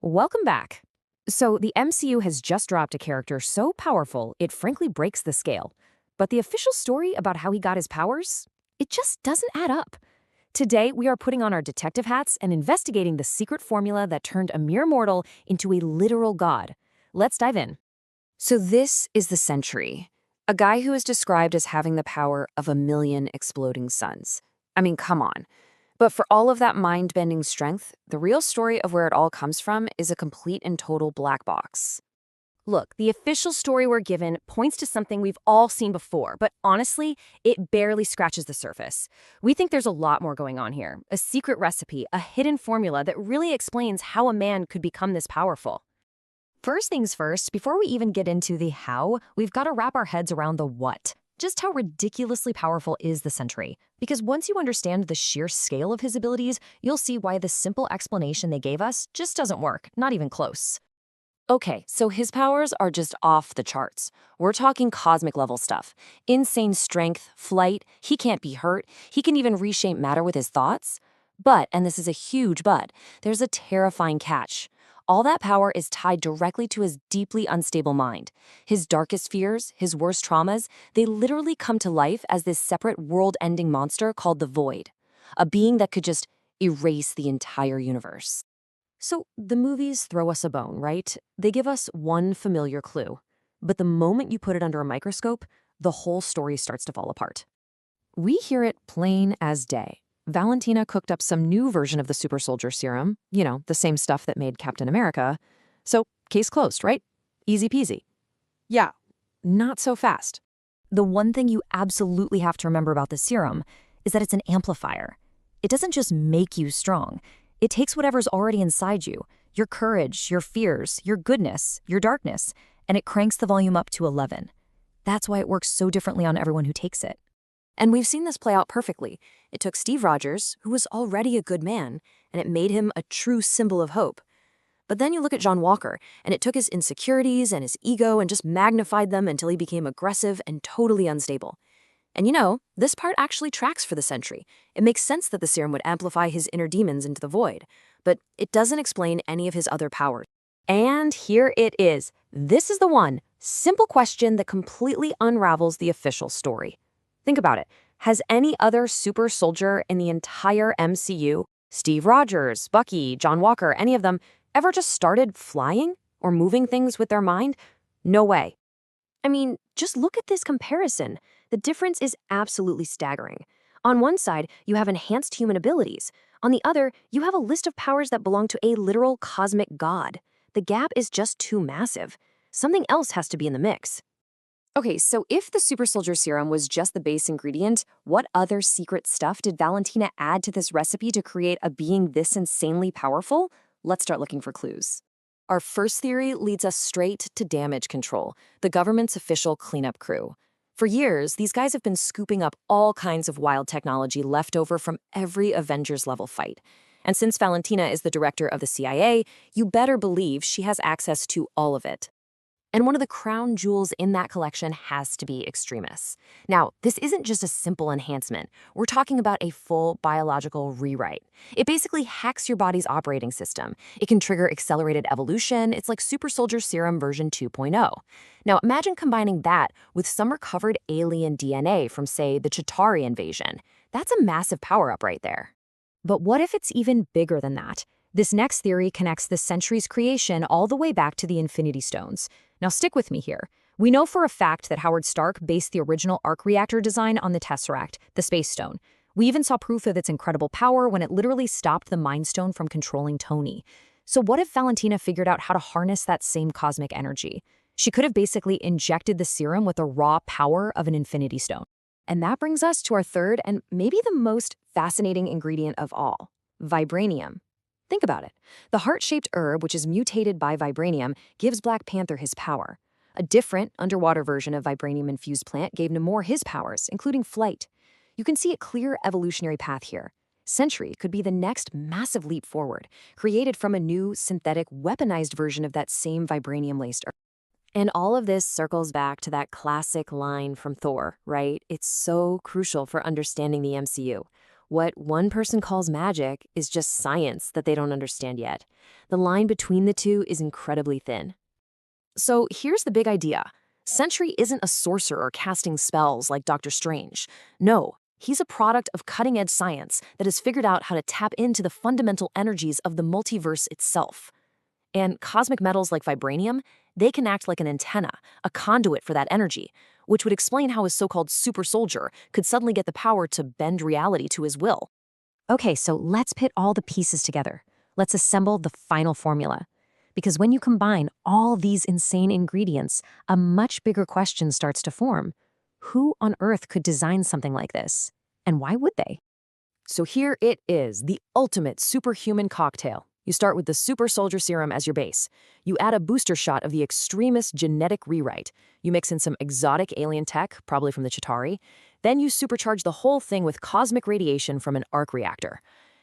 Welcome back. So, the MCU has just dropped a character so powerful it frankly breaks the scale. But the official story about how he got his powers? It just doesn't add up. Today, we are putting on our detective hats and investigating the secret formula that turned a mere mortal into a literal god. Let's dive in. So, this is the Sentry, a guy who is described as having the power of a million exploding suns. I mean, come on. But for all of that mind-bending strength, the real story of where it all comes from is a complete and total black box. Look, the official story we're given points to something we've all seen before, but honestly, it barely scratches the surface. We think there's a lot more going on here, a secret recipe, a hidden formula that really explains how a man could become this powerful. First things first, before we even get into the how, we've got to wrap our heads around the what. Just how ridiculously powerful is the Sentry? Because once you understand the sheer scale of his abilities, you'll see why the simple explanation they gave us just doesn't work, not even close. Okay, so his powers are just off the charts. We're talking cosmic level stuff. Insane strength, flight, he can't be hurt, he can even reshape matter with his thoughts. But, and this is a huge but, there's a terrifying catch. All that power is tied directly to his deeply unstable mind. His darkest fears, his worst traumas, they literally come to life as this separate world-ending monster called the Void. A being that could just erase the entire universe. So the movies throw us a bone, right? They give us one familiar clue. But the moment you put it under a microscope, the whole story starts to fall apart. We hear it plain as day. Valentina cooked up some new version of the super soldier serum, the same stuff that made Captain America. So, case closed, right? Easy peasy. Yeah, not so fast. The one thing you absolutely have to remember about the serum is that it's an amplifier. It doesn't just make you strong. It takes whatever's already inside you, your courage, your fears, your goodness, your darkness, and it cranks the volume up to 11. That's why it works so differently on everyone who takes it. And we've seen this play out perfectly. It took Steve Rogers, who was already a good man, and it made him a true symbol of hope. But then you look at John Walker, and it took his insecurities and his ego and just magnified them until he became aggressive and totally unstable. And this part actually tracks for the Sentry. It makes sense that the serum would amplify his inner demons into the void, but it doesn't explain any of his other powers. And here it is. This is the one simple question that completely unravels the official story. Think about it. Has any other super soldier in the entire MCU, Steve Rogers, Bucky, John Walker, any of them, ever just started flying or moving things with their mind? No way. I mean, just look at this comparison. The difference is absolutely staggering. On one side, you have enhanced human abilities. On the other, you have a list of powers that belong to a literal cosmic god. The gap is just too massive. Something else has to be in the mix. Okay, so if the super soldier serum was just the base ingredient, what other secret stuff did Valentina add to this recipe to create a being this insanely powerful? Let's start looking for clues. Our first theory leads us straight to damage control, the government's official cleanup crew. For years, these guys have been scooping up all kinds of wild technology left over from every Avengers-level fight. And since Valentina is the director of the CIA, you better believe she has access to all of it. And one of the crown jewels in that collection has to be Extremis. Now, this isn't just a simple enhancement. We're talking about a full biological rewrite. It basically hacks your body's operating system. It can trigger accelerated evolution. It's like Super Soldier Serum version 2.0. Now, imagine combining that with some recovered alien DNA from, say, the Chitauri invasion. That's a massive power-up right there. But what if it's even bigger than that? This next theory connects the Sentry's creation all the way back to the Infinity Stones. Now stick with me here. We know for a fact that Howard Stark based the original arc reactor design on the Tesseract, the Space Stone. We even saw proof of its incredible power when it literally stopped the Mind Stone from controlling Tony. So what if Valentina figured out how to harness that same cosmic energy? She could have basically injected the serum with the raw power of an Infinity Stone. And that brings us to our third and maybe the most fascinating ingredient of all, vibranium. Think about it. The heart-shaped herb, which is mutated by vibranium, gives Black Panther his power. A different, underwater version of vibranium-infused plant gave Namor his powers, including flight. You can see a clear evolutionary path here. Sentry could be the next massive leap forward, created from a new, synthetic, weaponized version of that same vibranium-laced herb. And all of this circles back to that classic line from Thor, right? It's so crucial for understanding the MCU. What one person calls magic is just science that they don't understand yet. The line between the two is incredibly thin. So here's the big idea. Sentry isn't a sorcerer casting spells like Doctor Strange. No, he's a product of cutting-edge science that has figured out how to tap into the fundamental energies of the multiverse itself. And cosmic metals like vibranium, they can act like an antenna, a conduit for that energy, which would explain how his so-called super soldier could suddenly get the power to bend reality to his will. Okay, so let's put all the pieces together. Let's assemble the final formula. Because when you combine all these insane ingredients, a much bigger question starts to form. Who on earth could design something like this? And why would they? So here it is, the ultimate superhuman cocktail. You start with the super soldier serum as your base. You add a booster shot of the extremist genetic rewrite. You mix in some exotic alien tech, probably from the Chitauri. Then you supercharge the whole thing with cosmic radiation from an arc reactor.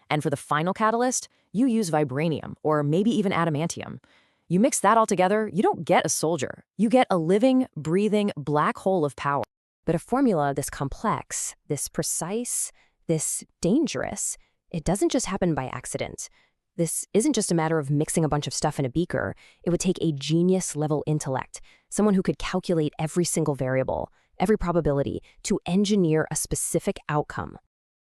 And for the final catalyst, you use vibranium, or maybe even adamantium. You mix that all together, you don't get a soldier. You get a living, breathing black hole of power. But a formula this complex, this precise, this dangerous, it doesn't just happen by accident. This isn't just a matter of mixing a bunch of stuff in a beaker. It would take a genius-level intellect, someone who could calculate every single variable, every probability, to engineer a specific outcome.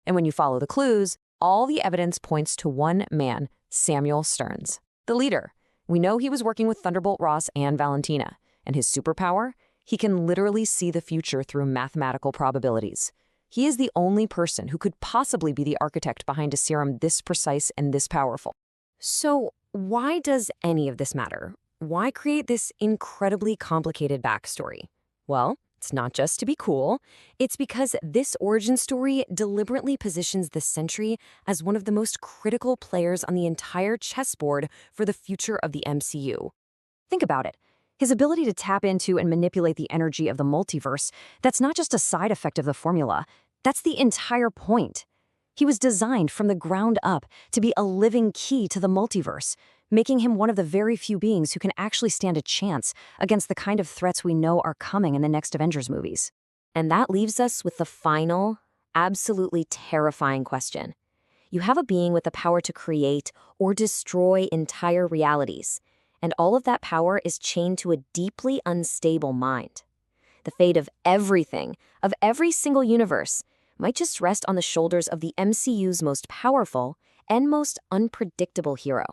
And when you follow the clues, all the evidence points to one man, Samuel Stearns, the leader. We know he was working with Thunderbolt Ross and Valentina, and his superpower? He can literally see the future through mathematical probabilities. He is the only person who could possibly be the architect behind a serum this precise and this powerful. So why does any of this matter? Why create this incredibly complicated backstory? Well, it's not just to be cool. It's because this origin story deliberately positions the Sentry as one of the most critical players on the entire chessboard for the future of the MCU. Think about it. His ability to tap into and manipulate the energy of the multiverse, that's not just a side effect of the formula. That's the entire point. He was designed from the ground up to be a living key to the multiverse, making him one of the very few beings who can actually stand a chance against the kind of threats we know are coming in the next Avengers movies. And that leaves us with the final, absolutely terrifying question. You have a being with the power to create or destroy entire realities, and all of that power is chained to a deeply unstable mind. The fate of everything, of every single universe, might just rest on the shoulders of the MCU's most powerful and most unpredictable hero.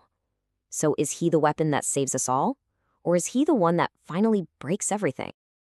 So is he the weapon that saves us all? Or is he the one that finally breaks everything?